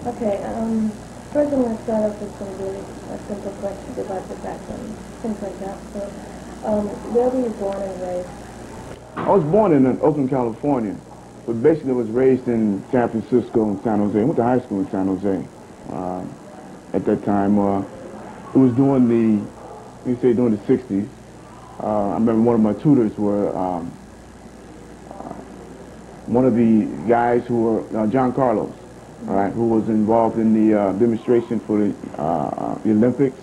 Okay, first I'm going to start off with some really simple questions about your background, things like that. So, where were you born and raised? I was born in Oakland, California, but basically was raised in San Francisco and San Jose. I went to high school in San Jose. At that time, it was during during the 60s. I remember one of my tutors were one of the guys who were John Carlos, all right, who was involved in the demonstration for the Olympics,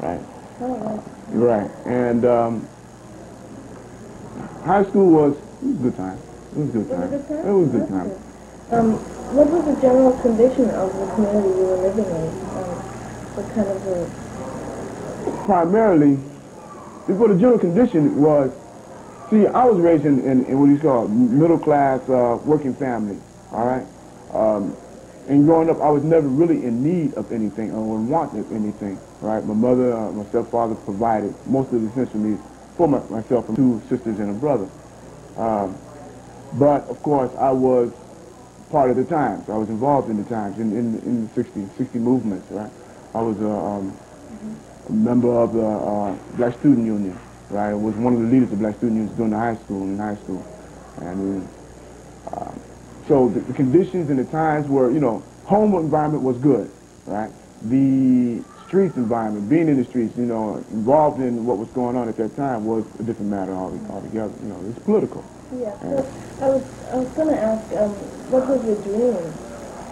right? Oh, Right, and high school was a good time. It was a good time. It was a good time. What was the general condition of the community you were living in? What kind of Primarily, the general condition was, see, I was raised in what you call middle class working family, all right? And growing up, I was never really in need of anything or wanted anything, right? My mother, my stepfather provided most of the essential needs for myself and two sisters and a brother. But, of course, I was part of the times. I was involved in the times, in the 60 movements, right? I was a member of the Black Student Union, right? I was one of the leaders of Black Student Unions during the high school. And so the conditions and the times were, you know, home environment was good, right? The streets environment, being in the streets, you know, involved in what was going on at that time was a different matter altogether. You know, it's political. Yeah. So I was going to ask, what was your dream,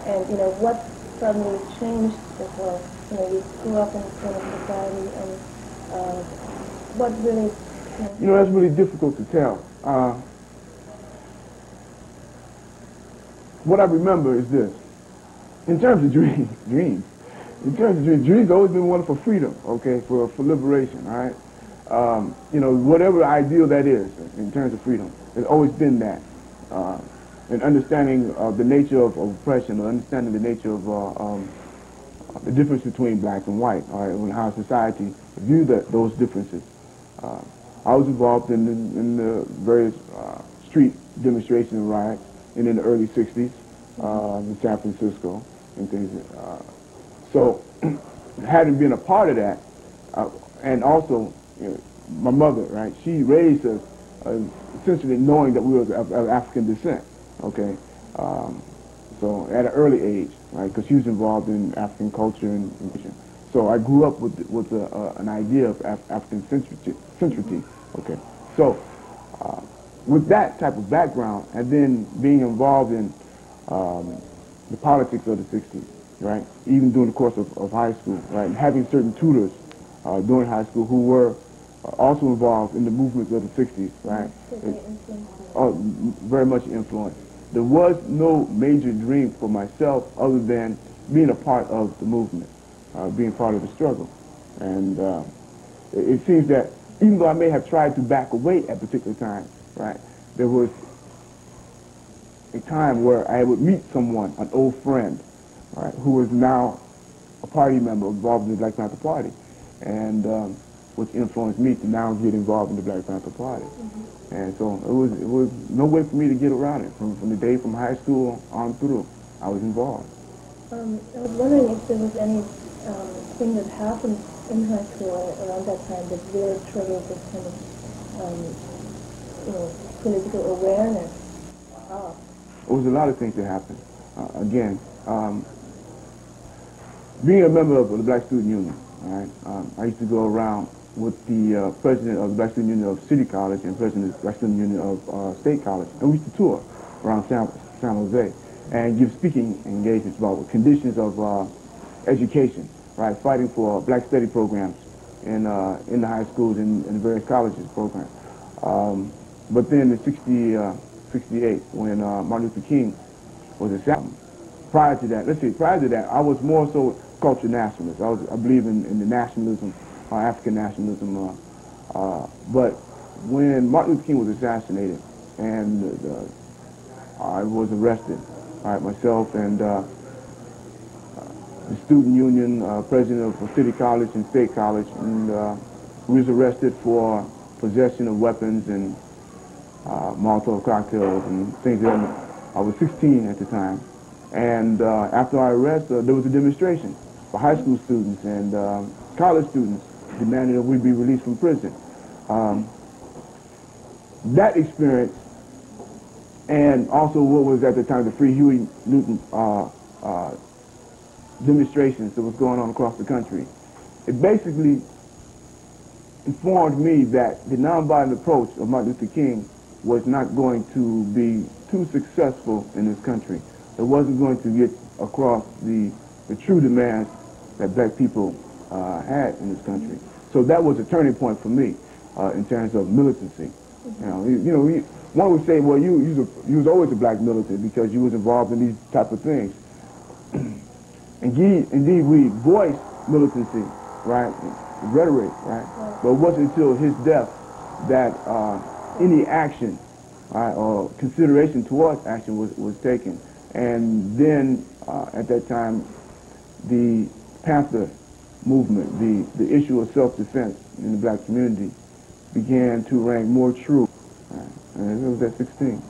and you know, what suddenly changed as well? You know, you grew up in a kind of society, and what really? You know, that's really difficult to tell. What I remember is this. In terms of dreams, dreams always been one for freedom, okay, for liberation, all right? You know, whatever ideal that is in terms of freedom, it's always been that. And understanding the nature of oppression, or understanding the nature of the difference between black and white, all right, and how society viewed those differences. I was involved in the various street demonstration and riots in the early 60s in San Francisco and things. So having been a part of that, and also, you know, my mother, right, she raised us essentially knowing that we were of African descent, okay? So at an early age, right, because she was involved in African culture and so I grew up with an idea of African centricity, okay? So with that type of background, and then being involved in the politics of the 60s, right, even during the course of high school, right, and having certain tutors during high school who were also involved in the movements of the 60s, right, very much influenced. There was no major dream for myself other than being a part of the movement, being part of the struggle. And it seems that even though I may have tried to back away at particular times, right, there was a time where I would meet someone, an old friend, right, who was now a party member involved in the Black Panther Party, and which influenced me to now get involved in the Black Panther Party. And so it was no way for me to get around it. From the day from high school on through, I was involved. I was wondering if there was any thing that happened in high school around that time that really triggered this kind of, you know, political awareness. There was a lot of things that happened. Again, being a member of the Black Student Union, right? I used to go around with the president of the Black Student Union of City College and president of the Black Student Union of State College, and we used to tour around San Jose and give speaking engagements about conditions of education, right? Fighting for black study programs in the high schools and in the various colleges program. But then in 68, when Martin Luther King was assassinated, prior to that, I was more so cultural nationalist. I believe in the nationalism, African nationalism. But when Martin Luther King was assassinated and I was arrested, right, myself and the student union president of City College and State College, and we was arrested for possession of weapons and Molotov cocktails and things like that. I was 16 at the time, And after our arrest, there was a demonstration for high school students and college students demanding that we be released from prison. That experience, and also what was at the time the Free Huey Newton demonstrations that was going on across the country, it basically informed me that the nonviolent approach of Martin Luther King was not going to be too successful in this country. It wasn't going to get across the true demands that black people had in this country. So that was a turning point for me in terms of militancy. One would say, well, you was always a black militant because you was involved in these type of things. Indeed, we voiced militancy, right, rhetoric, right, but it wasn't until his death that any action or consideration towards action was taken. And then, at that time, the Panther movement, the issue of self-defense in the black community began to ring more true. And it was at 16.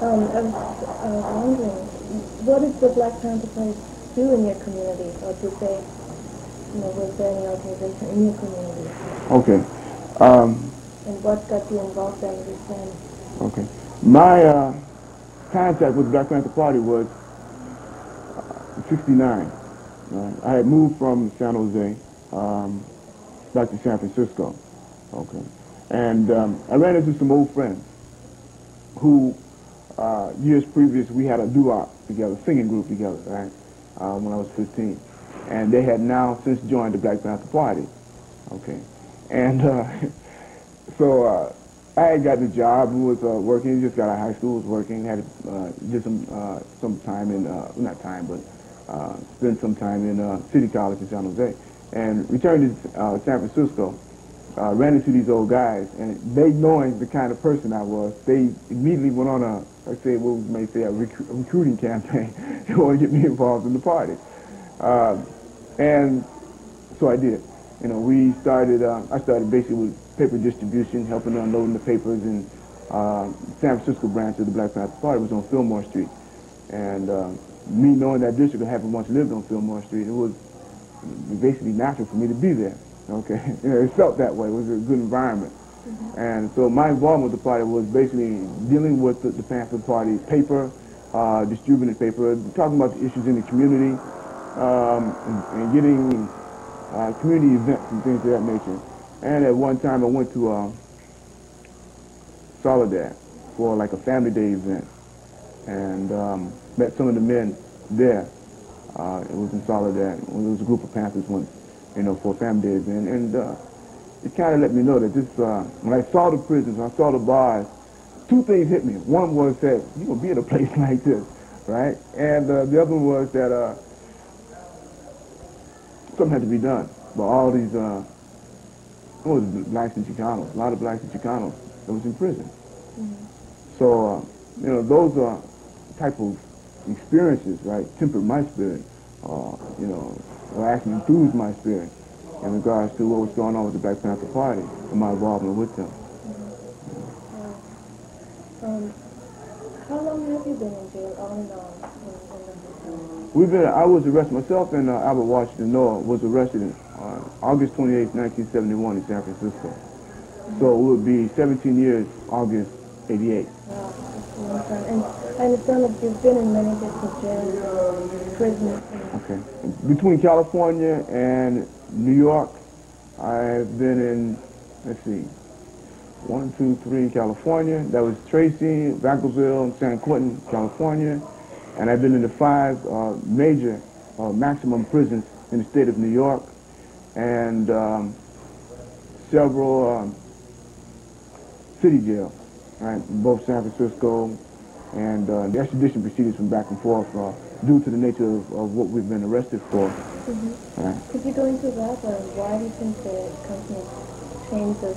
I was wondering, what did the Black Panther Party do in your community? Or did they, was there any organization in your community? Okay. And what got you involved in this then? Okay. My contact with the Black Panther Party was 69. I had moved from San Jose back to San Francisco. Okay. And I ran into some old friends who, years previous, we had a doo-wop together, singing group together, right, when I was 15. And they had now since joined the Black Panther Party. Okay. And so I had gotten a job and was working, just got out of high school, was working, had did some time in, not time, but spent some time in City College in San Jose. And returned to San Francisco, ran into these old guys, and they, knowing the kind of person I was, they immediately went on a, let's say, what we may say, a recruiting campaign to want to get me involved in the party. And so I did. We started, I started basically with paper distribution, helping unloading the papers, and San Francisco branch of the Black Panther Party was on Fillmore Street. And me knowing that district, I having once lived on Fillmore Street, it was basically natural for me to be there. Okay, it felt that way. It was a good environment. And so my involvement with the party was basically dealing with the Panther Party paper, distributing paper, talking about the issues in the community, and getting community events and things of that nature. And at one time I went to Soledad for like a family day event, and met some of the men there. It was in Soledad. It was a group of Panthers went, for a family day event, and it kind of let me know that this, when I saw the prisons, when I saw the bars, two things hit me. One was that you're going to be in a place like this, right? And the other one was that something had to be done. But all these, blacks and Chicanos, a lot of blacks and Chicanos that was in prison. So, those are type of experiences, right, tempered my spirit, or actually enthused my spirit in regards to what was going on with the Black Panther Party and my involvement with them. How long have you been in jail, on and on, I was arrested, myself and Albert Washington Noah was arrested in August 28, 1971 in San Francisco. So it would be 17 years, August 88. Wow, that's a long time. And I understand that you've been in many different jails, prisons. Okay. Between California and New York, I've been in, let's see, 1, 2, 3 California. That was Tracy, Vacaville, and San Quentin, California. And I've been in the 5 major maximum prisons in the state of New York, and several city jails, right, in both San Francisco, and the extradition proceedings from back and forth due to the nature of what we've been arrested for. Right. Could you go into that? Why do you think the company changed the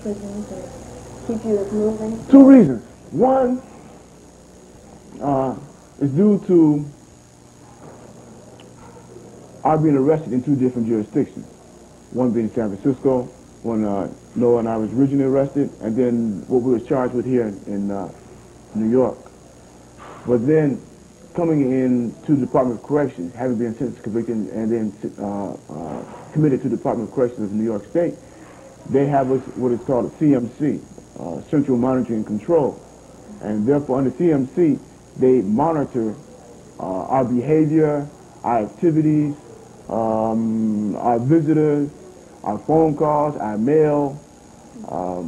prisons and keep you moving? 2 reasons. One is due to our being arrested in 2 different jurisdictions. One being San Francisco, when Noah and I was originally arrested, and then what we were charged with here in New York. But then coming into the Department of Corrections, having been sentenced, convicted, and then committed to the Department of Corrections of New York State, they have what is called a CMC, Central Monitoring and Control. And therefore, under CMC, they monitor our behavior, our activities, our visitors, our phone calls, our mail.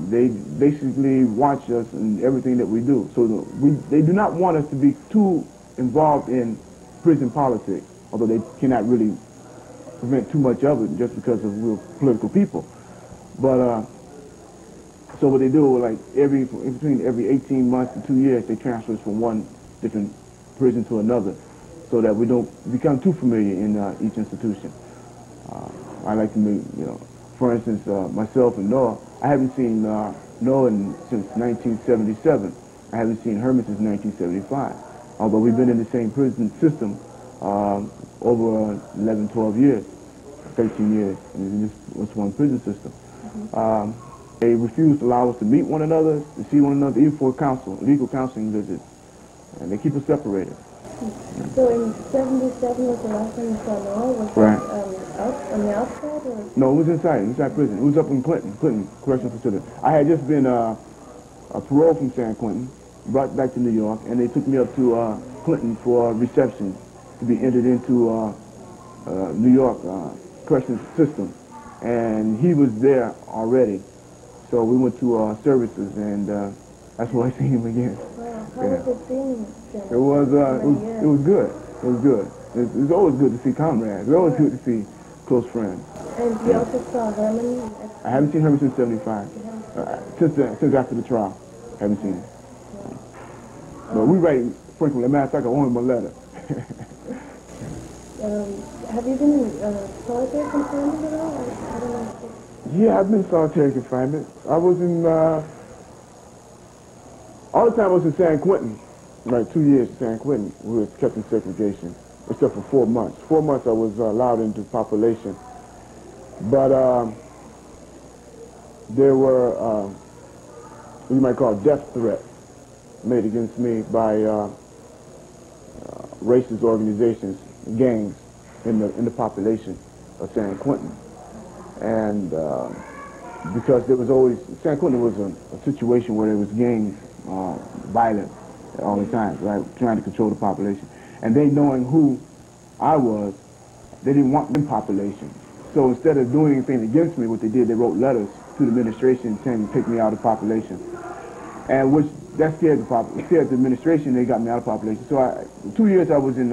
They basically watch us in everything that we do. So they do not want us to be too involved in prison politics, although they cannot really prevent too much of it just because of we're political people. But so what they do, like between every 18 months to 2 years, they transfer us from one different prison to another, so that we don't become too familiar in each institution. I like to make, for instance, myself and Noah. I haven't seen Noah since 1977. I haven't seen Herman since 1975. Although we've been in the same prison system over 11, 12 years, 13 years in this one prison system. They refuse to allow us to meet one another, to see one another, even for legal counseling visits, and they keep us separated. So in 77 was the last time you saw Noah? Was right. That out on the outside? Or? No, it was inside prison. It was up in Clinton Correctional Facility. I had just been paroled from San Quentin, brought back to New York, and they took me up to Clinton for reception to be entered into New York correctional system. And he was there already. So we went to services, and that's where I seen him again. Wow, how was it being then? It was good. It was good. It's always good to see comrades. It's always good to see close friends. And you also saw Herman? I haven't seen Herman since 75. Since after the trial. I haven't seen him. But we write frequently. As a matter of fact, I owe him a letter. Have you been in solitary confinement at all? I don't know. Yeah, I've been in solitary confinement. I was in, all the time I was in San Quentin, like 2 years in San Quentin. We were kept in segregation, except for 4 months. 4 months I was allowed into population. But there were, what you might call death threats made against me by racist organizations, gangs in the population of San Quentin. And because there was always, San Quentin was a situation where there was gangs, violence all the time, right, trying to control the population. And they, knowing who I was, they didn't want the population. So instead of doing anything against me, what they did, they wrote letters to the administration saying to take me out of the population. And which, that scared the administration, they got me out of the population. So 2 years I was in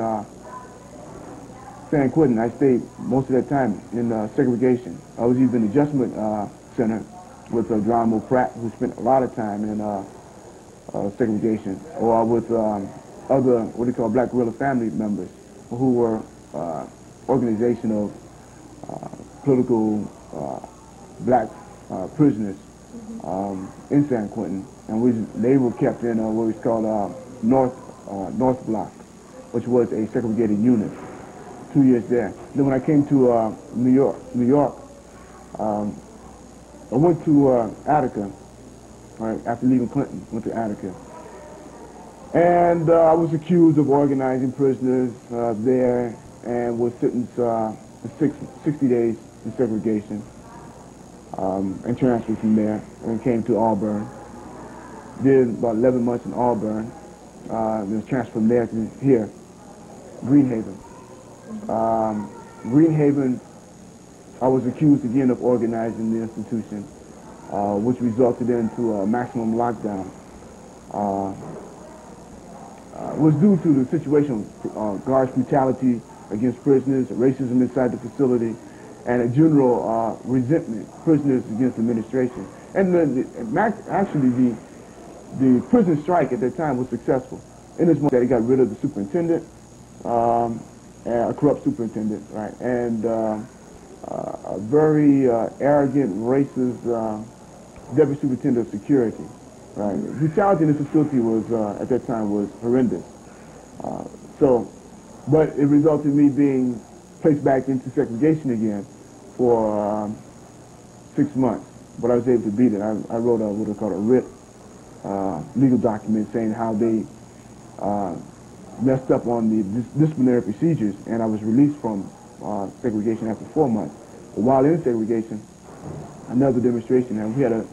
San Quentin. I stayed most of that time in segregation. I was either in the adjustment center with Geronimo Pratt, who spent a lot of time in segregation, or with other, what they call black guerrilla family members, who were organization of political black prisoners in San Quentin, and they were kept in what was called North Block, which was a segregated unit. 2 years there. Then when I came to New York, I went to Attica. Right, after leaving Clinton, went to Attica. And I was accused of organizing prisoners there, and was sentenced to 60 days in segregation, and transferred from there, and came to Auburn. Did about 11 months in Auburn. Then was transferred from there to here, Greenhaven. Greenhaven, I was accused again of organizing the institution, which resulted into a maximum lockdown. It was due to the situation of guards' brutality against prisoners, racism inside the facility, and a general resentment, prisoners against administration. And actually the prison strike at that time was successful. In this moment, they got rid of the superintendent, a corrupt superintendent, right, and a very arrogant, racist deputy superintendent of security, right. Brutality in the facility was, at that time, was horrendous. But it resulted in me being placed back into segregation again for 6 months. But I was able to beat it. I wrote what they call a writ, legal document saying how they messed up on the disciplinary procedures, and I was released from segregation after 4 months. But while in segregation, another demonstration, and we had a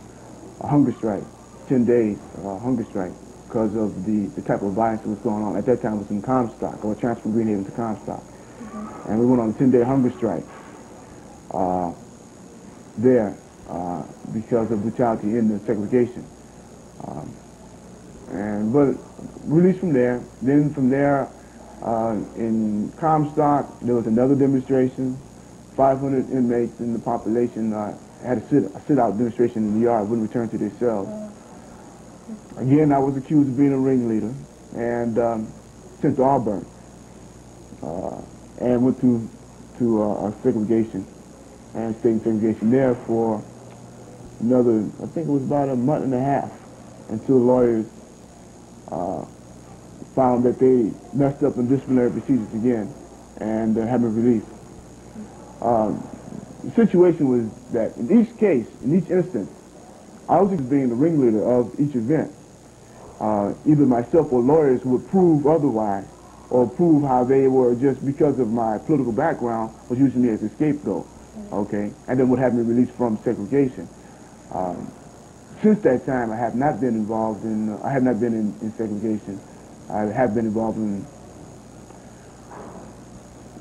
hunger strike, 10 days hunger strike, because of the type of violence that was going on. At that time, it was in Comstock, or transferred from Greenhaven to Comstock. And we went on a 10-day hunger strike there because of brutality in the segregation. But released from there. Then from there, in Comstock, there was another demonstration. 500 inmates in the population had a sit-out demonstration in the yard, wouldn't return to their cells. Again, I was accused of being a ringleader and sent to Auburn and went to segregation and stayed in segregation there for another, I think it was about a month and a half, until lawyers found that they messed up in disciplinary procedures again and had me released. The situation was that in each case, in each instance, I was being the ringleader of each event. Either myself or lawyers would prove otherwise, or prove how they were just because of my political background was using me as a scapegoat, okay, and then would have me released from segregation. Since that time, I have not been involved in, I have not been in segregation. I have been involved in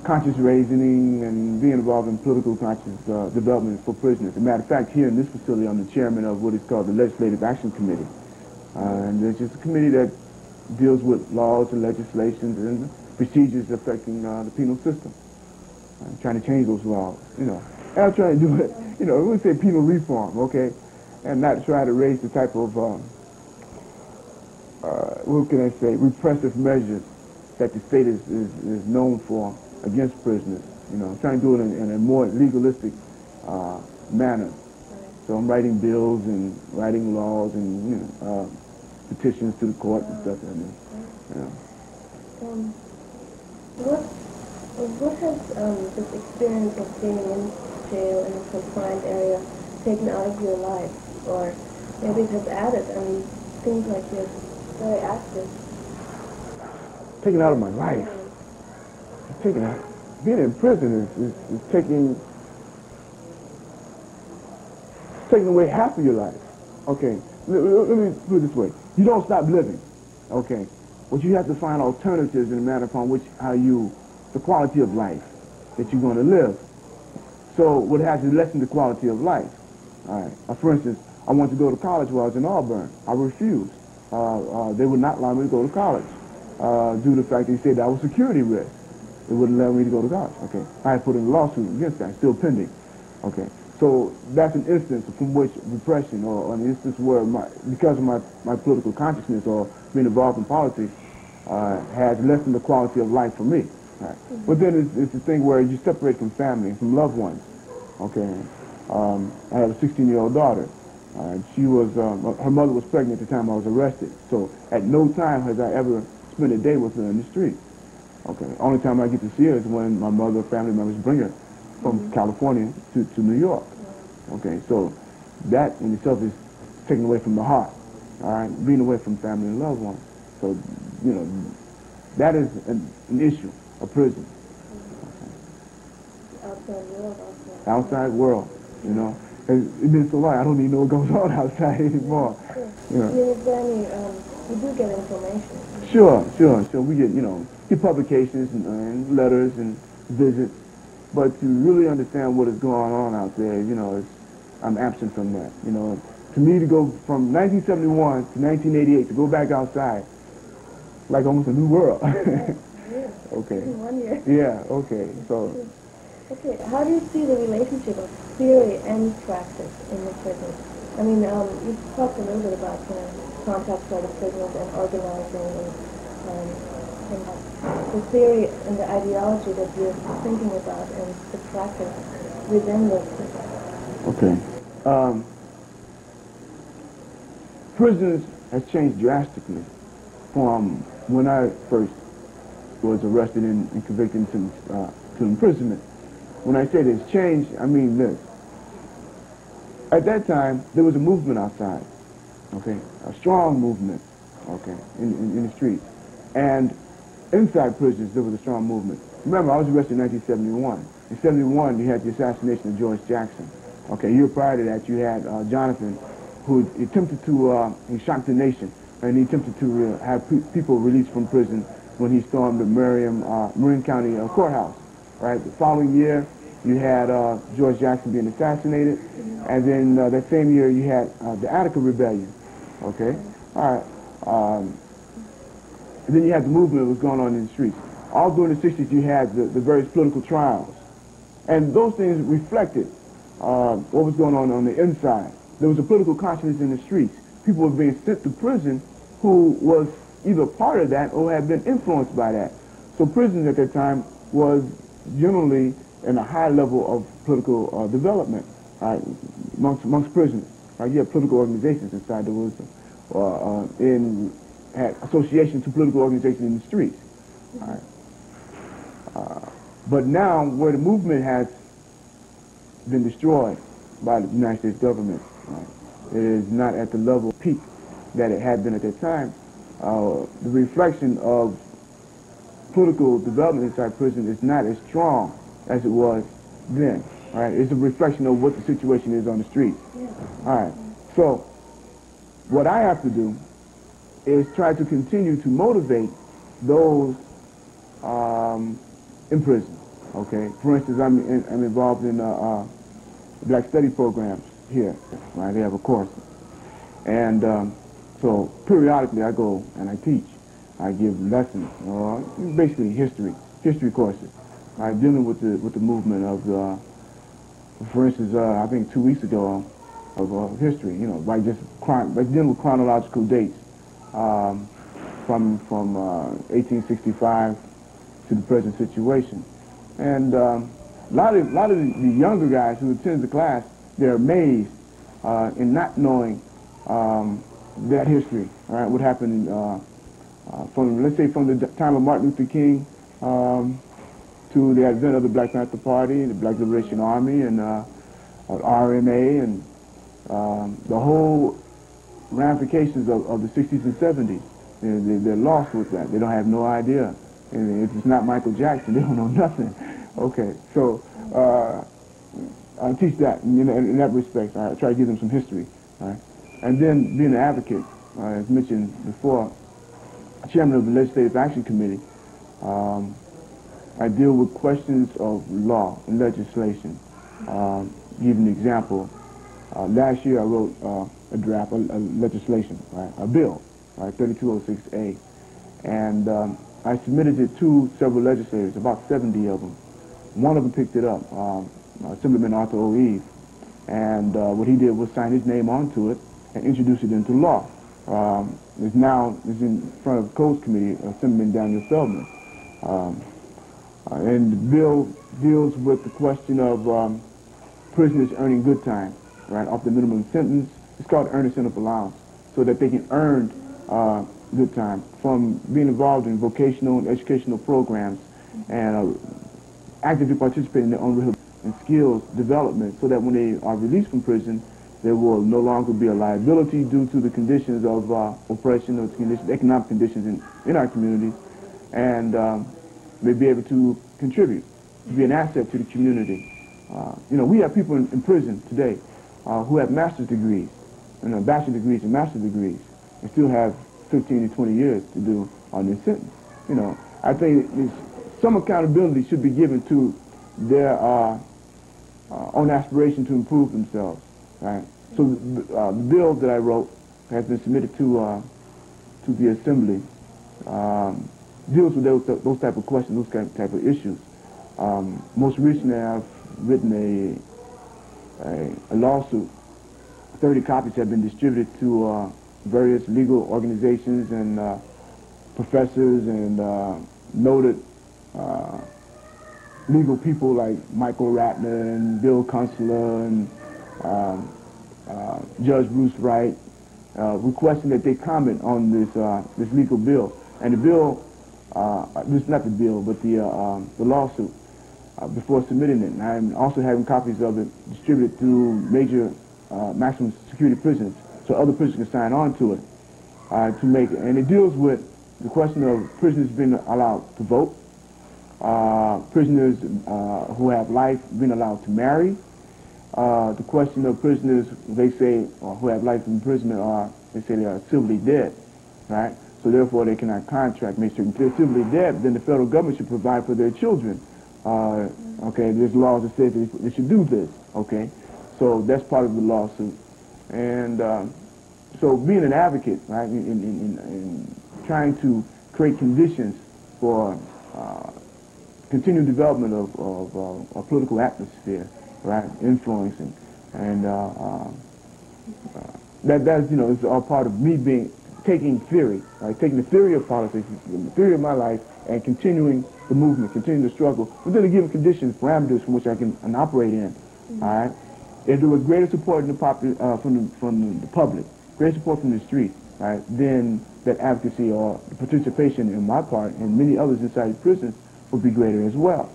conscious raising and being involved in political conscious development for prisoners. As a matter of fact, here in this facility, I'm the chairman of what is called the Legislative Action Committee. And it's just a committee that deals with laws and legislations and procedures affecting the penal system. I'm trying to change those laws, you know. And I'm trying to do it, you know, we would say penal reform, okay, and not try to raise the type of, what can I say, repressive measures that the state is known for against prisoners. You know, I'm trying to do it in a more legalistic manner. So I'm writing bills and writing laws and, you know, petitions to the court and stuff like that. Yeah. What has this experience of being in jail in a confined area taken out of your life? Or maybe it has added, and seems like you're very active. Taken out of my life? Taken out. Being in prison is taking away half of your life. Okay, let me put it this way. You don't stop living, okay? But you have to find alternatives in the manner upon which the quality of life that you're going to live. So what has to lessen the quality of life. All right. For instance, I wanted to go to college while I was in Auburn. I refused. They would not allow me to go to college due to the fact they said that I was security risk. They wouldn't allow me to go to college. Okay. I had put in a lawsuit against that, still pending. Okay. So that's an instance from which repression, or an instance where because of my political consciousness or being involved in politics, has lessened the quality of life for me. Right. But then it's the thing where you separate from family, from loved ones. Okay. I have a 16-year-old daughter. She was, her mother was pregnant at the time I was arrested. So at no time has I ever spent a day with her in the street. Okay. Only time I get to see her is when my mother or family members bring her from California to New York. Okay. So that in itself is taken away from the heart. All right. Being away from family and loved ones. So, you know, that is an issue, a prison. Outside world also. Outside world, you know. It's been so long, I don't even know what goes on outside anymore. Sure. You know. You do get information. Sure. We get, you know, publications and letters and visits. But to really understand what is going on out there, you know, I'm absent from that. You know, to me to go from 1971 to 1988 to go back outside, like almost a new world. Yeah. Okay. In 1 year. Yeah. Okay. So. Okay. How do you see the relationship of theory and practice in the prison? I mean, you talked a little bit about, you know, contacts by the prisoners and organizing and the theory and the ideology that you're thinking about and the practice within the prison. Okay. Prisons has changed drastically from when I first was arrested and convicted to imprisonment. When I say it's changed, I mean this. At that time, there was a movement outside, okay, a strong movement, okay, in the streets. And inside prisons, there was a strong movement. Remember, I was arrested in 1971. In 71, you had the assassination of George Jackson. Okay, a year prior to that, you had Jonathan, who attempted to, he shocked the nation, and he attempted to have people released from prison when he stormed the Marin County courthouse. Right. The following year, you had George Jackson being assassinated, and then that same year, you had the Attica Rebellion. Okay. All right. And then you had the movement that was going on in the streets. All during the 60s, you had the various political trials. And those things reflected what was going on the inside. There was a political consciousness in the streets. People were being sent to prison who was either part of that or had been influenced by that. So prison at that time was generally in a high level of political development amongst prisoners. You have political organizations inside. There was had association to political organizations in the streets. But now, where the movement has been destroyed by the United States government, it is not at the level peak that it had been at that time. The reflection of political development inside prison is not as strong as it was then. It's a reflection of what the situation is on the streets. So what I have to do is try to continue to motivate those in prison. Okay. For instance, I'm involved in Black Study programs here. They have a course, and so periodically I go and I teach. I give lessons, basically history courses. Dealing with the movement of for instance, I think 2 weeks ago of history. By dealing with chronological dates. From 1865 to the present situation. And a lot of the younger guys who attend the class, they're amazed in not knowing that history, what happened from, let's say, from the time of Martin Luther King to the advent of the Black Panther Party, the Black Liberation Army, and RMA, and the whole ramifications of the 60s and 70s. They're lost with that. They don't have no idea. And if it's not Michael Jackson, they don't know nothing. Okay, so I teach that in that respect. I try to give them some history. And then being an advocate, as mentioned before, chairman of the Legislative Action Committee, I deal with questions of law and legislation. Give an example. Last year I wrote a draft, legislation, a bill, 3206A, and I submitted it to several legislators, about 70 of them. One of them picked it up, Assemblyman Arthur O'Eve, and what he did was sign his name onto it and introduce it into law. It's in front of the Codes Committee, Assemblyman Daniel Feldman. And the bill deals with the question of prisoners earning good time, off the minimum sentence. It's called earned incentive allowance, so that they can earn good time from being involved in vocational and educational programs and actively participating in their own rehabilitation and skills development, so that when they are released from prison, there will no longer be a liability due to the conditions of oppression or economic conditions in our communities, and may be able to contribute, to be an asset to the community. We have people in prison today who have master's degrees, bachelor degrees and master's degrees, and still have 15 to 20 years to do on their sentence. I think some accountability should be given to their own aspiration to improve themselves. So the bill that I wrote has been submitted to the Assembly. Deals with those type of questions, those type of issues. Most recently, I've written a lawsuit. 30 copies have been distributed to various legal organizations and professors and noted legal people like Michael Ratner and Bill Kunstler and Judge Bruce Wright, requesting that they comment on this legal bill. And the bill, this is not the bill, but the lawsuit, before submitting it. And I'm also having copies of it distributed to major maximum security prisons, so other prisoners can sign on to it. And it deals with the question of prisoners being allowed to vote, prisoners who have life being allowed to marry, the question of prisoners, they say, who have life in prison they say they are civilly dead, right? So therefore they cannot contract. Make sure if they're civilly dead, then the federal government should provide for their children. Okay, there's laws that say they should do this, okay? So that's part of the lawsuit. And so being an advocate, right, in trying to create conditions for continued development of a political atmosphere, right, influencing, and that's, you know, it's all part of me taking theory, right, taking the theory of politics, the theory of my life, and continuing the movement, continuing the struggle, within the given conditions, parameters from which I can operate in, all right. If there was greater support in the from the public, greater support from the street, right, then that advocacy or participation in my part and many others inside the prisons would be greater as well.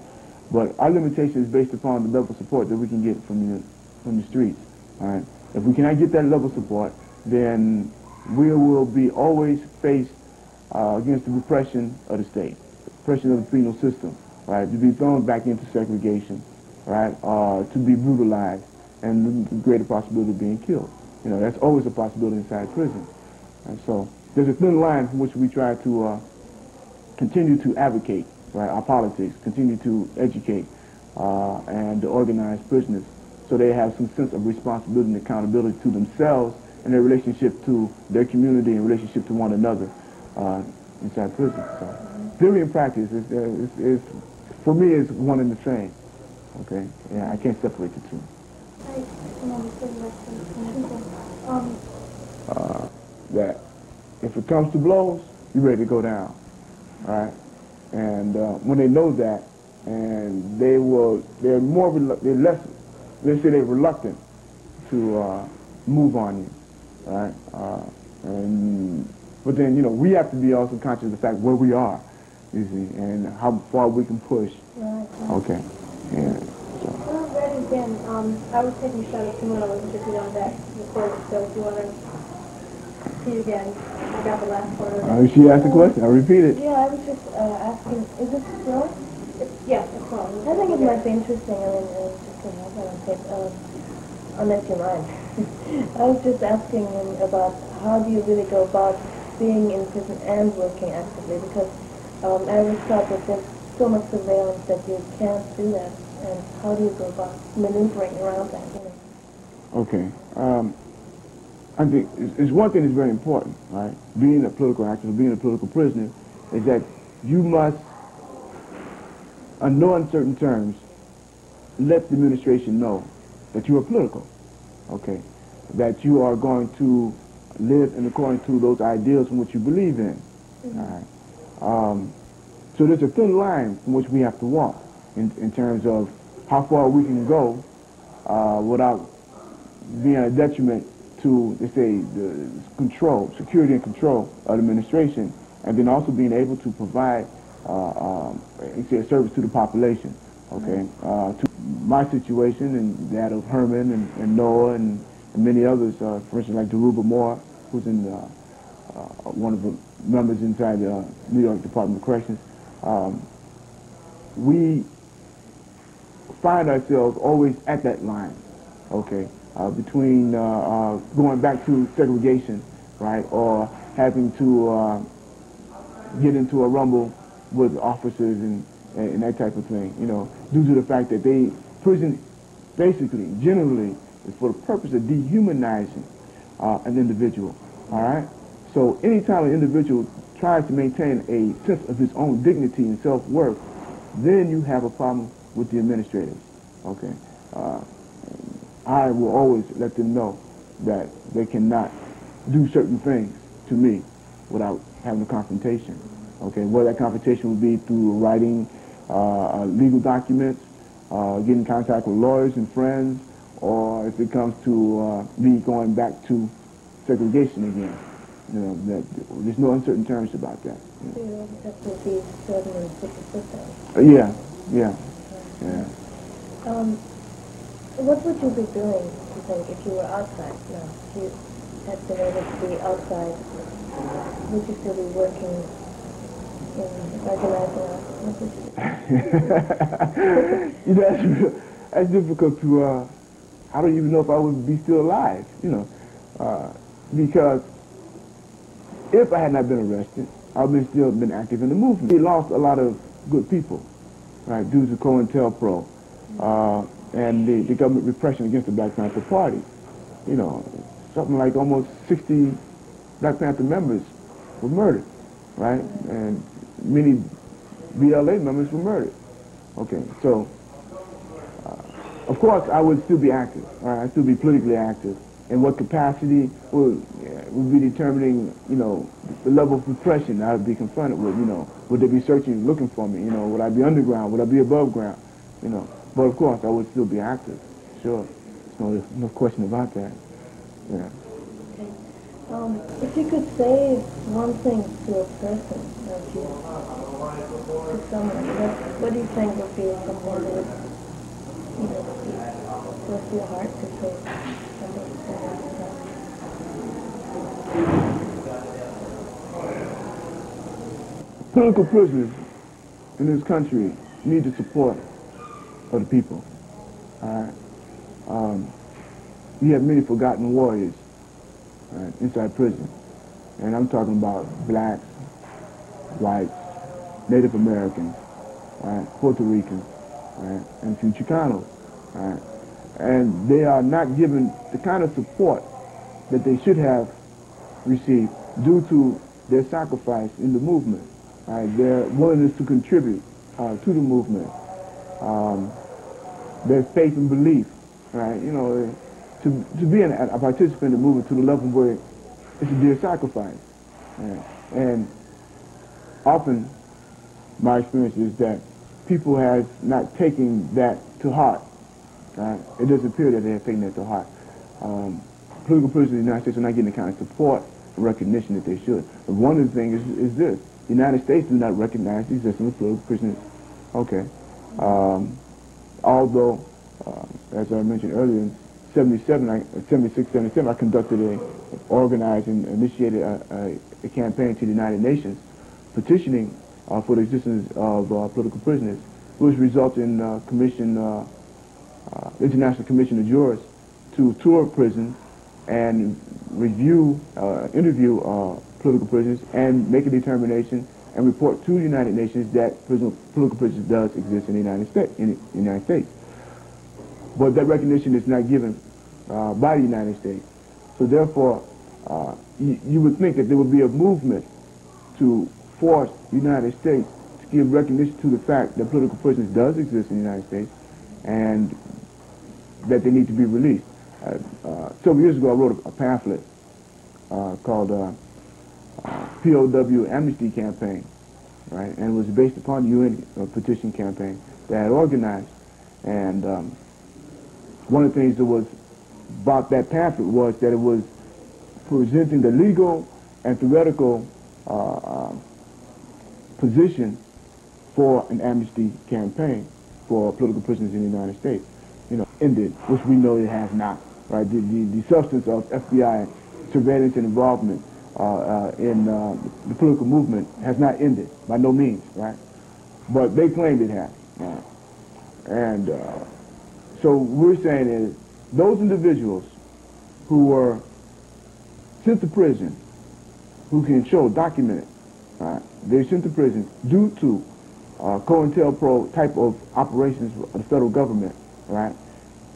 But our limitation is based upon the level of support that we can get from the streets. All right. If we cannot get that level of support, then we will be always faced against the repression of the state, repression of the penal system, right, to be thrown back into segregation, right, to be brutalized, and the greater possibility of being killed. You know, that's always a possibility inside prison. And so there's a thin line from which we try to continue to advocate, right, our politics, continue to educate and to organize prisoners so they have some sense of responsibility and accountability to themselves and their relationship to their community and relationship to one another inside prison. So theory and practice is for me, is one and the same. Okay, yeah, I can't separate the two. That if it comes to blows, you're ready to go down, all right? And when they know that, and they're less, let's say they're reluctant to move on you, right? But then, you know, we have to be also conscious of the fact where we are, you see, and how far we can push. Right. Okay. Yeah. Well, ready again. I was taking a shot at someone I wasn't sure if you on that recording, so if you want to repeat again, I got the last part of it. She asked the question. I'll repeat it. Yeah, I was just asking, is this still? Yeah, it's wrong. I think it might be interesting. I mean, just to have that on tape, unless you're mine. I was just asking him about how do you really go about being in prison and working actively, because I always thought that there's so much surveillance that you can't do that. And how do you go about maneuvering around that? You know? Okay. I think it's one thing that's very important, right? Being a political activist, being a political prisoner, is that you must, on no uncertain terms, let the administration know that you are political, okay? That you are going to live in according to those ideals in which you believe in, all right? So there's a thin line from which we have to walk in terms of how far we can go without being a detriment to, let's say, the control, security and control of the administration, and then also being able to provide a service to the population, okay? To my situation and that of Herman and Noah and many others, for instance, like Daruba Moore, who's in one of the members inside the New York Department of Corrections. We find ourselves always at that line, okay, between going back to segregation, right, or having to get into a rumble with officers and that type of thing, you know, due to the fact that prison basically, generally, is for the purpose of dehumanizing an individual, all right? So anytime an individual tries to maintain a sense of his own dignity and self-worth, then you have a problem with the administrators, okay? I will always let them know that they cannot do certain things to me without having a confrontation, okay? Whether that confrontation would be through writing legal documents, getting in contact with lawyers and friends, or if it comes to me going back to segregation again. You know, there's no uncertain terms about that. You know. So you always have to be certain and stick to system. Yeah. What would you be doing, you think, if you were outside now? If you had been able to be outside, would you still be working organizing our message? You know, that's difficult to, I don't even know if I would be still alive, you know, because if I had not been arrested, I would have still been active in the movement. We lost a lot of good people, right, due to COINTELPRO and the government repression against the Black Panther Party. You know, something like almost 60 Black Panther members were murdered, right, and many BLA members were murdered. Okay, so of course I would still be active, right? I'd still be politically active. In what capacity would be determining, you know, the level of repression I would be confronted with, you know. Would they be searching, looking for me, you know? Would I be underground? Would I be above ground? You know, but of course I would still be active, sure. There's no question about that, yeah. Okay. If you could say one thing to a person, to someone, what do you think would be something that would, you know, be close to your heart to say something to someone? Political prisoners in this country need the support of the people. We have many forgotten warriors inside prison, and I'm talking about blacks, whites, Native Americans, Puerto Ricans, and a few Chicanos, and they are not given the kind of support that they should have received due to their sacrifice in the movement, their willingness to contribute to the movement, their faith and belief, you know, to be a participant in the movement to the level where it's a dear sacrifice. And often my experience is that people have not taken that to heart. It doesn't appear that they have taken that to heart. Political prisoners in the United States are not getting the kind of support and recognition that they should. But one of the things is this: the United States do not recognize the existence of political prisoners. Okay. Although, as I mentioned earlier, in 76, 77, I conducted organized and initiated a campaign to the United Nations petitioning for the existence of political prisoners, which resulted in International Commission of Jurors to tour prisons and review, interview political prisoners and make a determination and report to the United Nations that political prisoners does exist in the United States. But that recognition is not given by the United States. So therefore, you would think that there would be a movement to force the United States to give recognition to the fact that political prisoners does exist in the United States and that they need to be released. Several years ago, I wrote a pamphlet called POW Amnesty Campaign, right? And it was based upon the UN petition campaign that I had organized. And one of the things that was about that pamphlet was that it was presenting the legal and theoretical position for an amnesty campaign for political prisoners in the United States, you know, ended, which we know it has not, right? The substance of FBI surveillance and involvement in the political movement has not ended, by no means, right? But they claimed it had. And so we're saying is those individuals who were sent to prison, who can show, document it, they're sent to prison due to COINTELPRO type of operations of the federal government, right,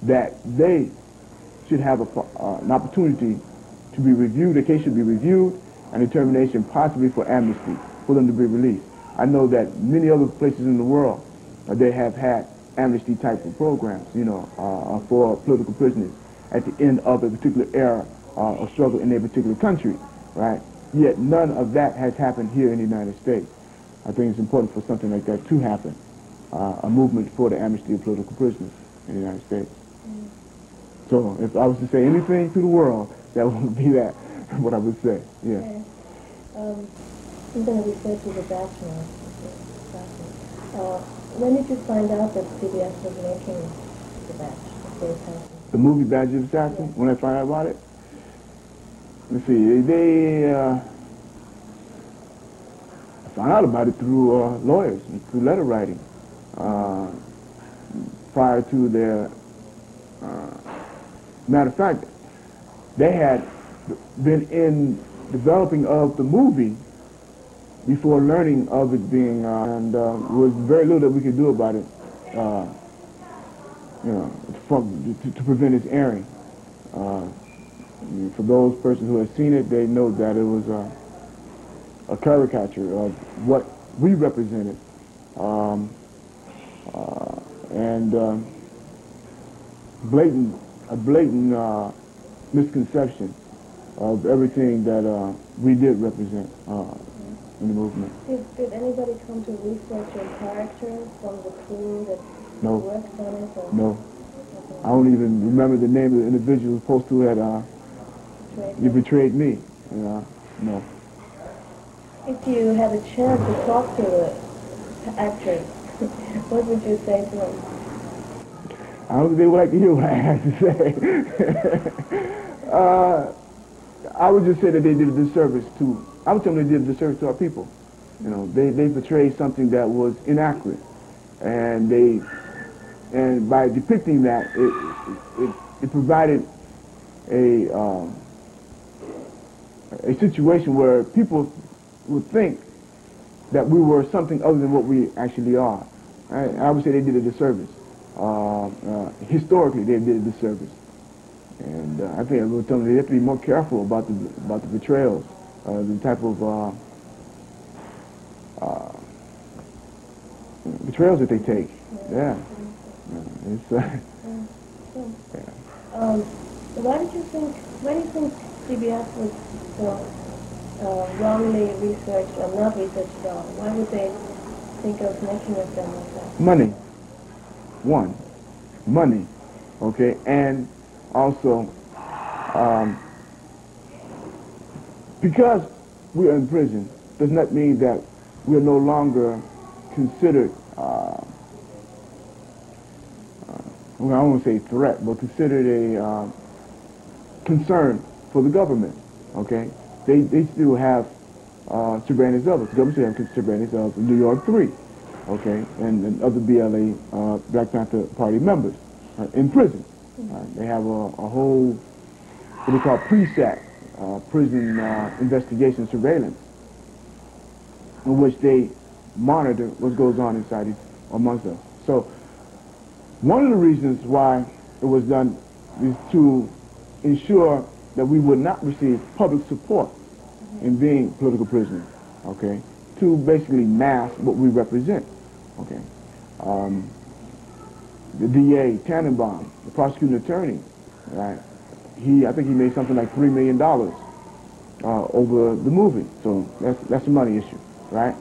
that they should have an opportunity to be reviewed, the case should be reviewed, and determination possibly for amnesty, for them to be released. I know that many other places in the world, they have had amnesty type of programs, you know, for political prisoners at the end of a particular era or struggle in a particular country, right? Yet none of that has happened here in the United States. I think it's important for something like that to happen, a movement for the amnesty of political prisoners in the United States. So if I was to say anything to the world, that would be that, what I would say, yeah. Okay. I'm going to refer to the batch now. When did you find out that CBS was making the batch? The movie Badge of Assassin? When I found out about it? Let's see, I found out about it through lawyers, and through letter writing. Prior to their, matter of fact, they had been in developing of the movie before learning of it being, and was very little that we could do about it, you know, to prevent its airing. For those persons who have seen it, they know that it was a caricature of what we represented, and a blatant misconception of everything that we did represent in the movement. Did anybody come to research your character from the crew that No. worked on it? Or? No. I don't even remember the name of the individual supposed to have betrayed me. No. If you had a chance to talk to the actors, what would you say to them? I don't think they would like to hear what I had to say. I would just say that they did a disservice to, I would tell them they did a disservice to our people. You know, they portrayed something that was inaccurate. And by depicting that, it provided a situation where people would think that we were something other than what we actually are. I would say they did a disservice. Historically, they did a disservice. And I think I would tell them they have to be more careful about the betrayals, the type of betrayals that they take. Yeah. It's, Why do you think CBS was wrongly researched or not researched at all? Why would they think of making a film like that? Money. One. Money. Okay. And also, because we are in prison does not mean that we are no longer considered, well, I don't want to say threat, but considered a concern for the government. Okay, they still have surveillance of us. The government still have surveillance of New York 3, okay, and other BLA Black Panther Party members in prison. They have a whole what they call PRESAC, prison investigation surveillance, in which they monitor what goes on inside amongst us. So one of the reasons why it was done is to ensure that we would not receive public support in being political prisoners, okay, to basically mask what we represent, okay. The DA, Tannenbaum, the prosecuting attorney, right, I think he made something like $3 million over the movie, so that's a money issue, right?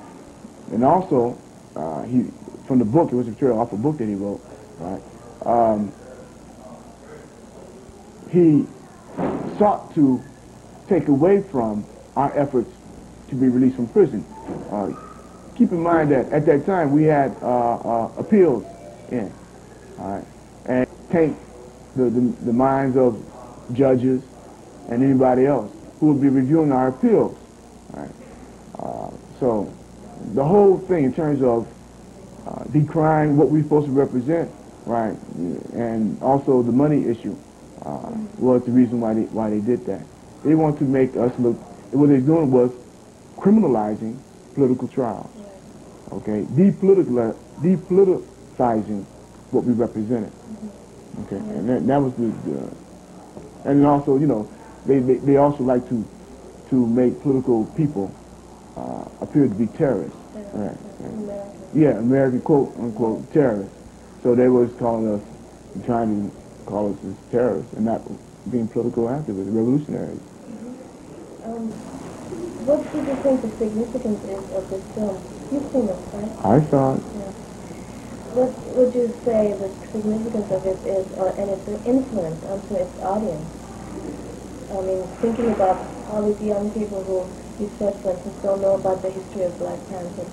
And also, from the book, it was a material off a book that he wrote, right? He sought to take away from our efforts to be released from prison. Keep in mind that at that time we had appeals in, all right, and taint the minds of judges and anybody else who would be reviewing our appeals, all right? So the whole thing in terms of decrying what we're supposed to represent, right, and also the money issue was the reason why they did that. They want to make us look, what they're doing was criminalizing political trials, okay, depoliticizing what we represented, okay, and that was and also, you know, they also like to make political people appear to be terrorists, right? Yeah, American quote unquote terrorists. So they was calling us, trying to call us as terrorists and not being political activists, revolutionaries. What do you think the significance is of this film? You've seen it, right? I saw it. Yeah. What would you say the significance of it is, and its influence onto its audience? I mean, thinking about all these young people who you said, for instance, don't know about the history of Black Panther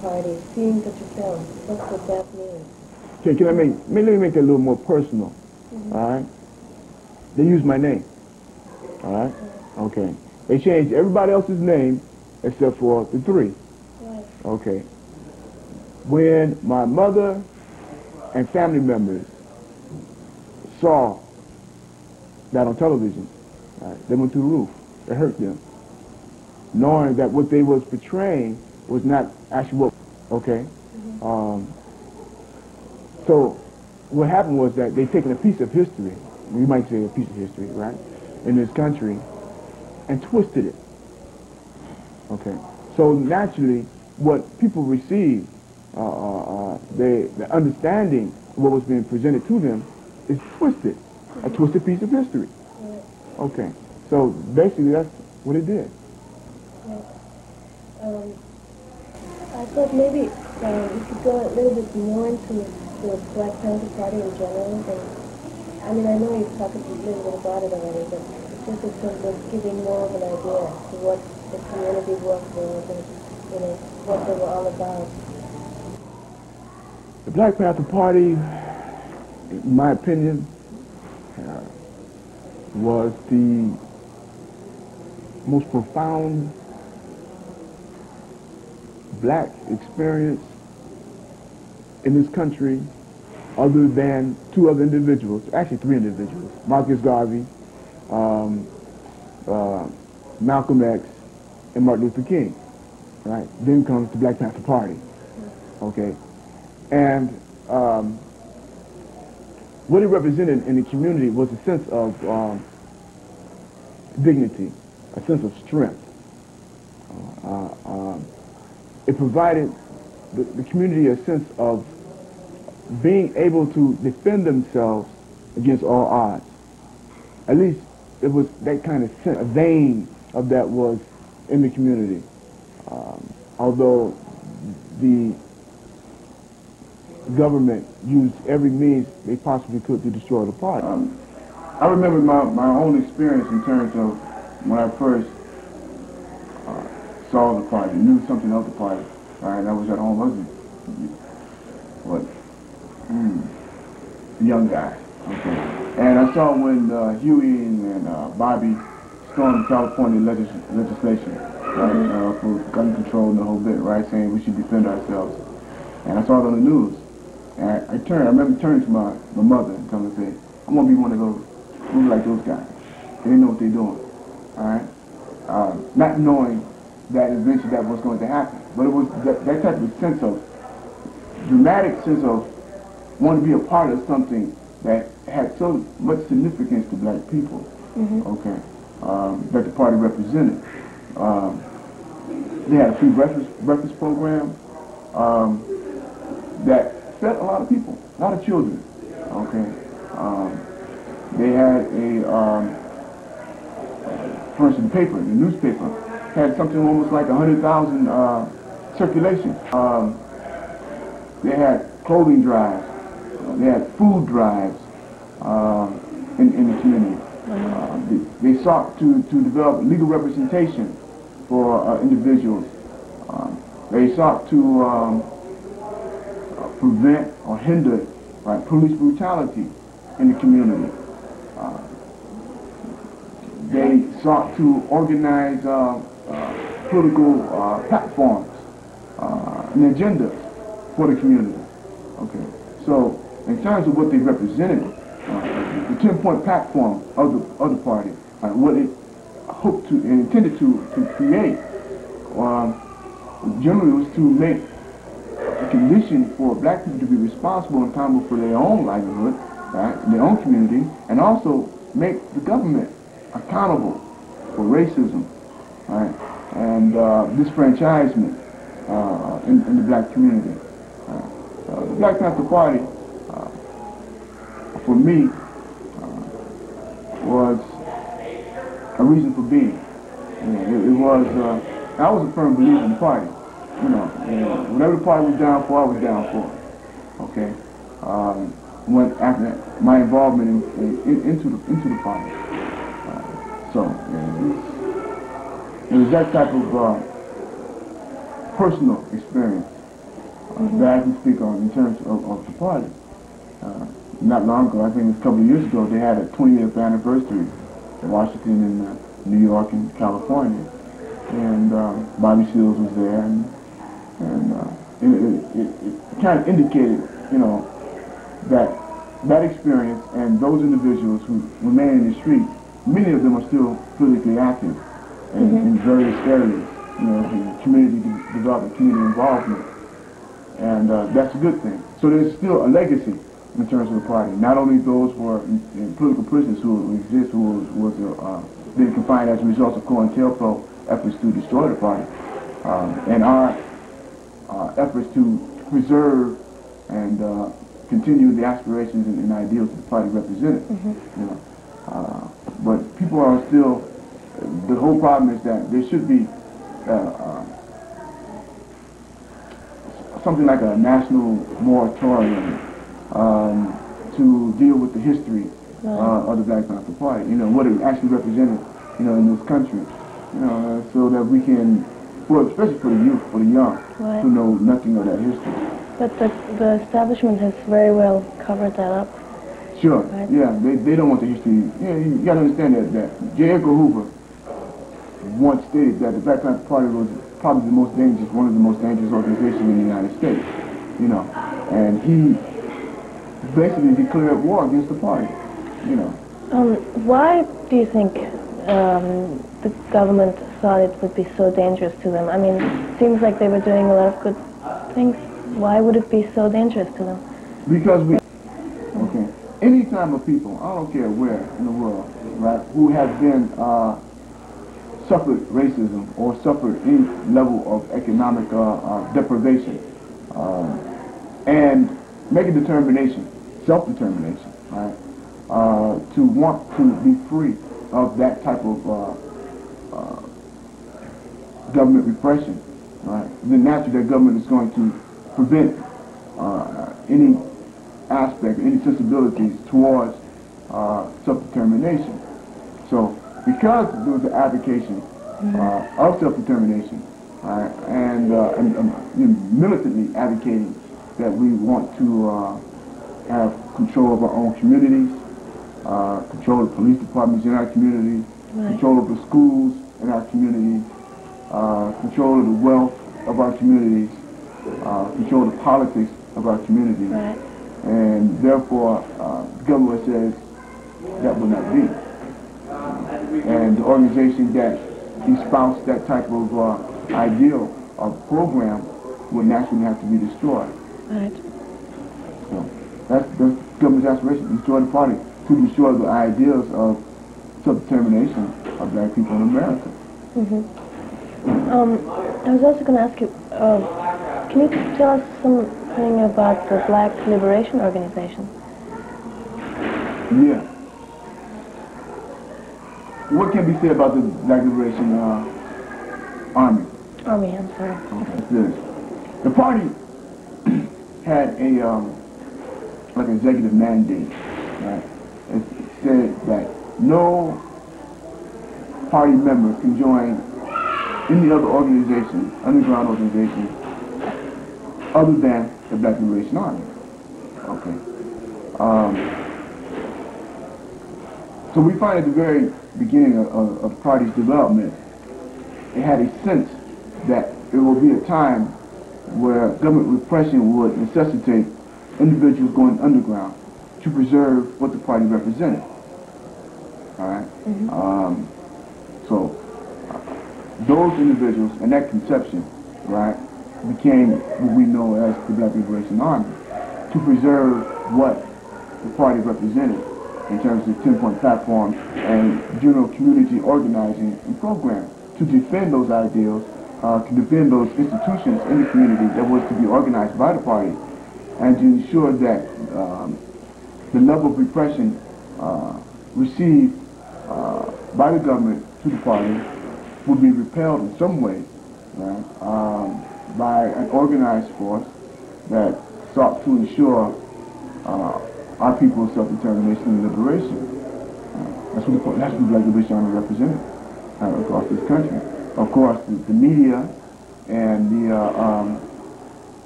Party, seeing such a film, what would that mean? Okay, let me make that a little more personal, all right? They used my name, all right? Okay. They changed everybody else's name except for the 3. Right. Okay. When my mother and family members saw that on television, right, they went through the roof. It hurt them, knowing that what they was portraying was not actually what. Okay. So what happened was that they taken a piece of history, we might say a piece of history, right, in this country, and twisted it. Okay. So naturally, what people received, the understanding of what was being presented to them is twisted, a twisted piece of history. Okay. So basically, that's what it did. I thought maybe we could go a little bit more into the Black Panther Party in general. And I mean, I know you've talked a little bit about it already, but just in terms of giving more of an idea to what the community work was and, you know, what they were all about. The Black Panther Party, in my opinion, was the most profound black experience in this country, other than two other individuals, actually three individuals, Marcus Garvey, Malcolm X, and Martin Luther King. Right? Then comes the Black Panther Party. Okay? And what it represented in the community was a sense of dignity, a sense of strength. It provided the community a sense of being able to defend themselves against all odds. At least it was that kind of sense, a vein of that was in the community. Although the government used every means they possibly could to destroy the party. I remember my own experience in terms of when I first saw the party, knew something of the party. Right, I was at home, I was a young guy. Okay, and I saw when Huey and Bobby stormed California legislation, right, for gun control and the whole bit, right, saying we should defend ourselves. And I saw it on the news. And I remember turning to my mother and telling her, I'm going to be one of those, who's like those guys. They didn't know what they're doing, all right? Not knowing that eventually that was going to happen. But it was that type of sense of, dramatic sense of wanting to be a part of something that had so much significance to black people, okay, that the party represented. They had a free breakfast program that fed a lot of people, a lot of children, okay. They had for instance, the newspaper, had something almost like 100,000 circulation. They had clothing drives, they had food drives in the community. They sought to develop legal representation for individuals. They sought to prevent or hinder police brutality in the community. They sought to organize political platforms and agendas for the community. Okay, so in terms of what they represented, the 10-point platform of the party, what it hoped to and intended to create, generally was to make a condition for black people to be responsible and accountable for their own livelihood, right, in their own community, and also make the government accountable for racism, right, and disfranchisement in the black community. The Black Panther Party, for me, was a reason for being. It was. I was a firm believer in the party. Whatever the party was down for, I was down for. Okay. After my involvement into the party. So it was that type of personal experience that I can speak on in terms of the party. Not long ago, I think it was a couple of years ago, they had a 20th anniversary in Washington and New York and California. And Bobby Seals was there, and And it kind of indicated, you know, that experience and those individuals who remain in the streets, many of them are still politically active in various areas, you know, the community development, community involvement. And that's a good thing. So there's still a legacy in terms of the party. Not only those who are in political prisoners who exist, who was being confined as a result of COINTELPRO efforts to destroy the party, and our efforts to preserve and continue the aspirations and ideals that the party represented. You know, but people are still. The whole problem is that there should be something like a national moratorium to deal with the history of the Black Panther Party. You know, what it actually represented, you know, in this country. You know, so that we can, well, especially for the youth, for the young, who know nothing of that history. But the establishment has very well covered that up. Sure. Right? Yeah, they don't want the history. Yeah, you got to understand that J. Edgar Hoover once stated that the Black Panther Party was probably the most dangerous, one of the most dangerous organizations in the United States. You know, and he basically declared war against the party. You know. Why do you think the government thought it would be so dangerous to them? I mean, it seems like they were doing a lot of good things. Why would it be so dangerous to them? Because okay, any time of people, I don't care where in the world, right, who have been suffered racism or suffered any level of economic deprivation, and make a determination, self-determination, right, to want to be free of that type of government repression, right, then naturally that government is going to prevent any aspect, any sensibilities towards self-determination. So because there was an advocacy of self-determination, and militantly advocating that we want to have control of our own communities, control of the police departments in our communities, control of the schools in our communities, control of the wealth of our communities, control the politics of our communities. Right. And therefore, the government says that will not be. And the organization that espouses that type of ideal or program would naturally have to be destroyed. Right. So that's the government's aspiration, destroy the party, to destroy the ideals of self-determination of Black people in America. I was also going to ask you, can you tell us something about the Black Liberation Organization? Yeah. What can be said about the Black Liberation Army? Army, I'm sorry. Okay, this. The party had a like an executive mandate, right? It said that no party member can join any other organization, underground organization, other than the Black Liberation Army. Okay. So we find at the very beginning of the party's development, it had a sense that there will be a time where government repression would necessitate individuals going underground to preserve what the party represented. All right. So those individuals and that conception, right, became what we know as the Black Liberation Army, to preserve what the party represented in terms of 10-point platform and general community organizing and programs, to defend those ideals, to defend those institutions in the community that was to be organized by the party, and to ensure that the level of repression received by the government to the party would be repelled in some way, right, by an organized force that sought to ensure our people's self-determination and liberation. That's what the Black Liberation Army represented across this country. Of course, the media and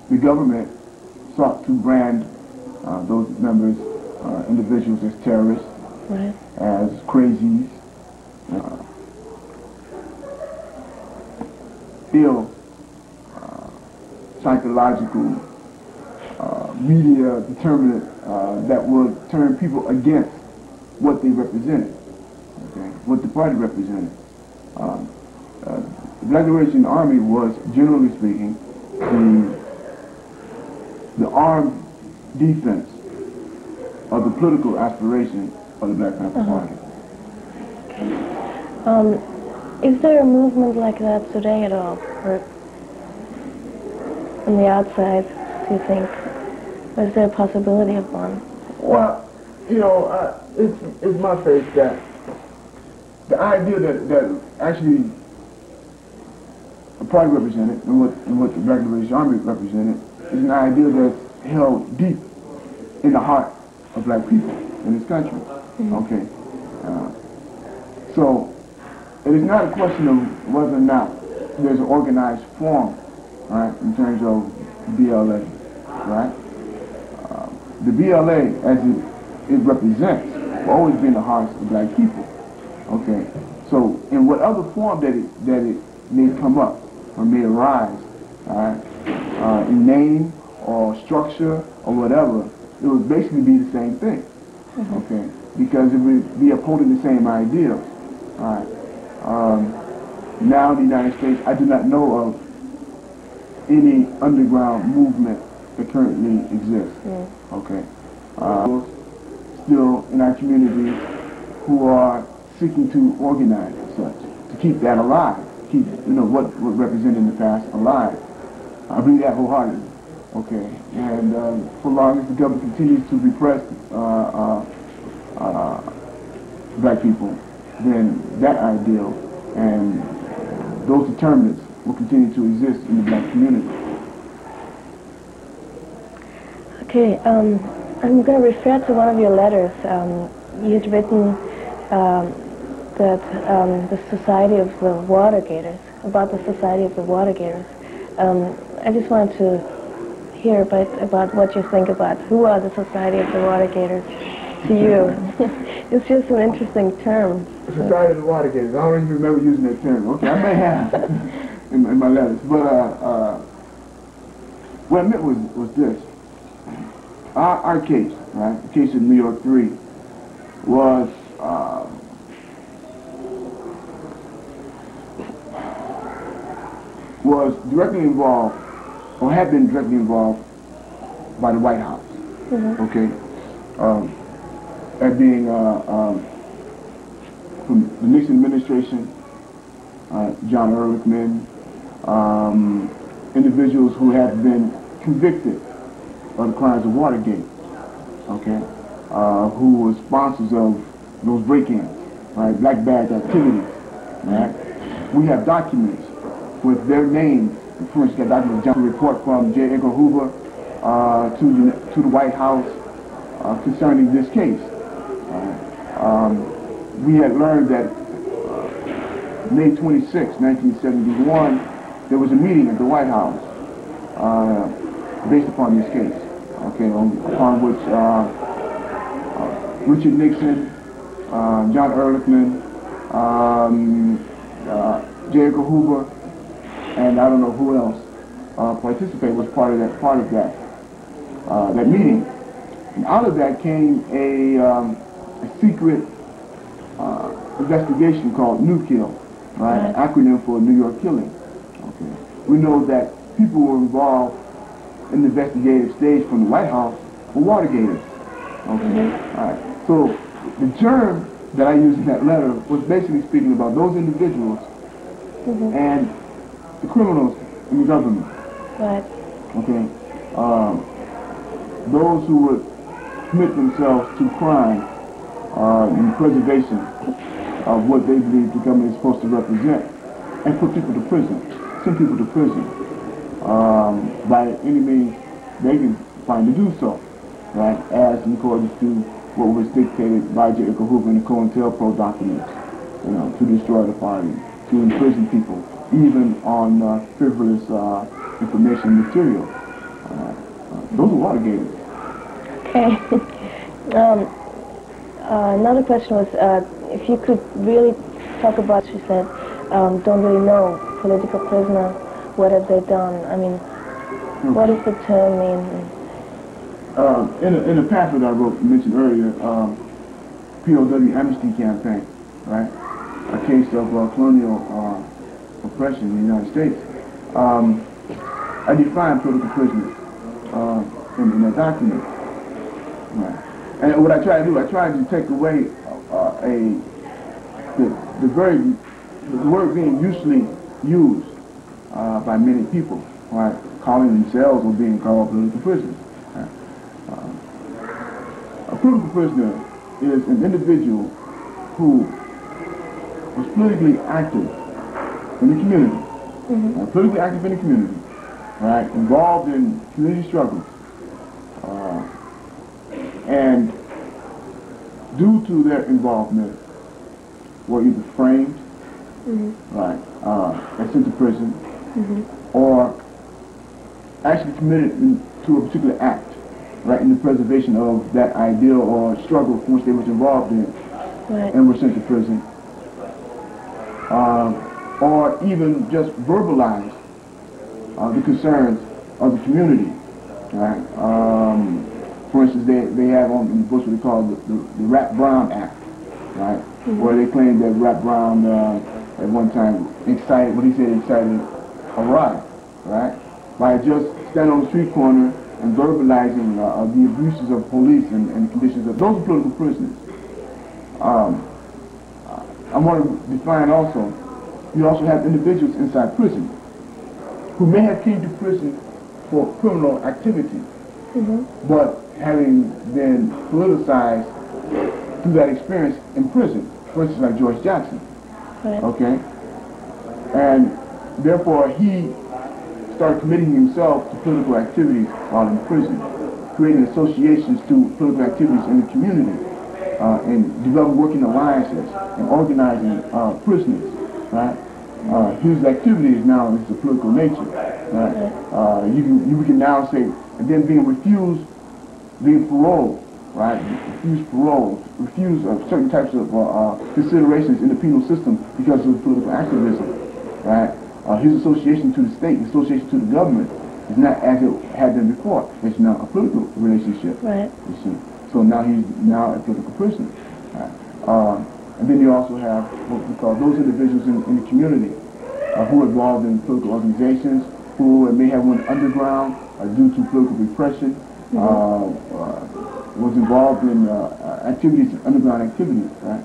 the government sought to brand those members, individuals, as terrorists, Right. as crazies, ill psychological media determinant that would turn people against what they represented, okay, what the party represented. The Black Liberation Army was, generally speaking, the armed defense of the political aspiration of the Black Panther Party. Is there a movement like that today at all? Or on the outside, do you think? Or is there a possibility of one? Well, you know, it's my faith that the idea that actually the party represented and what the Black Liberation Army represented is an idea that's held deep in the heart of black people in this country. Okay. So it is not a question of whether or not there's an organized form, right, in terms of BLA, right? The BLA, as it represents, will always be in the hearts of black people. Okay. So in whatever form that it may come up or may arise, right, in name or structure or whatever, it would basically be the same thing. Okay. Because it would be upholding the same ideals. All right. Now in the United States, I do not know of any underground movement that currently exists. Okay. Still in our communities who are seeking to organize as such, to keep that alive, keep, you know, what represented in the past alive. I believe that wholeheartedly. Okay. And for long as the government continues to repress black people, then that ideal and those determinants will continue to exist in the black community. Okay, I'm going to refer to one of your letters. You had written that the Society of the Water Gators, about the Society of the Water Gators. I just wanted to hear about what you think about who are the Society of the Water Gators to you. It's just an interesting term. Society of the Water Gators. I don't even remember using that term. Okay, I may have in my letters, but what I meant was this. Our case, right, the case of New York 3, was directly involved, or had been directly involved by the White House. Okay, that being from the Nixon administration, John Ehrlichman, individuals who have been convicted of the crimes of Watergate, okay, who were sponsors of those break-ins, right, black badge activities, right. We have documents with their names. For instance, that document, a report from J. Edgar Hoover to the White House concerning this case. We had learned that May 26, 1971, there was a meeting at the White House based upon this case. Okay, upon which Richard Nixon, John Ehrlichman, J. Edgar Hoover, and I don't know who else participated, was part of that meeting. And out of that came a secret investigation called New Kill, right? An acronym for New York Killing. Okay, we know that people were involved in the investigative stage from the White House for Watergaters. Okay, all right. So the term that I used in that letter was basically speaking about those individuals and the criminals in the government. Right. Okay. Those who would commit themselves to crime in preservation of what they believe the government is supposed to represent, and put people to prison, send people to prison by any means they can find to do so, right? As in accordance to what was dictated by J. Edgar Hoover in the COINTELPRO documents, you know, to destroy the party, to imprison people, even on frivolous information material. Those are Watergaters. Okay. Another question was if you could really talk about, she said, don't really know, political prisoner, what have they done? I mean, What does the term mean? In a pamphlet I wrote, mentioned earlier, POW Amnesty Campaign, right? A case of colonial oppression in the United States. I define political prisoners in that document. Right. And what I try to do, I try to take away the word being usually used by many people, right? Calling themselves or being called political prisoners. Right? A political prisoner is an individual who was politically active in the community, politically active in the community, right? Involved in community struggles, and due to their involvement, were either framed, right, and sent to prison, or actually committed to a particular act, right, in the preservation of that ideal or struggle which they was involved in, and were sent to prison, or even just verbalized the concerns of the community, right? For instance, they have on in the books what they call the Rap Brown Act, right? Where they claim that Rap Brown at one time incited, what he said incited a riot, right? By just standing on the street corner and verbalizing the abuses of police and the conditions of those political prisoners. I want to define also, you also have individuals inside prison who may have came to prison for criminal activity, but having been politicized through that experience in prison, for instance, like George Jackson, okay? And therefore he started committing himself to political activities while in prison, creating associations to political activities in the community, and developing working alliances and organizing prisoners, right? His activities now is the political nature, right? You can now say, and then being refused being paroled, right? Refuse parole, refuse certain types of considerations in the penal system because of political activism, right? His association to the state, his association to the government is not as it had been before. It's now a political relationship. Right. You see. So now he's now a political prisoner. Right? And then you also have what we call those individuals in the community who are involved in political organizations, who may have went underground due to political repression, was involved in activities, underground activities, right?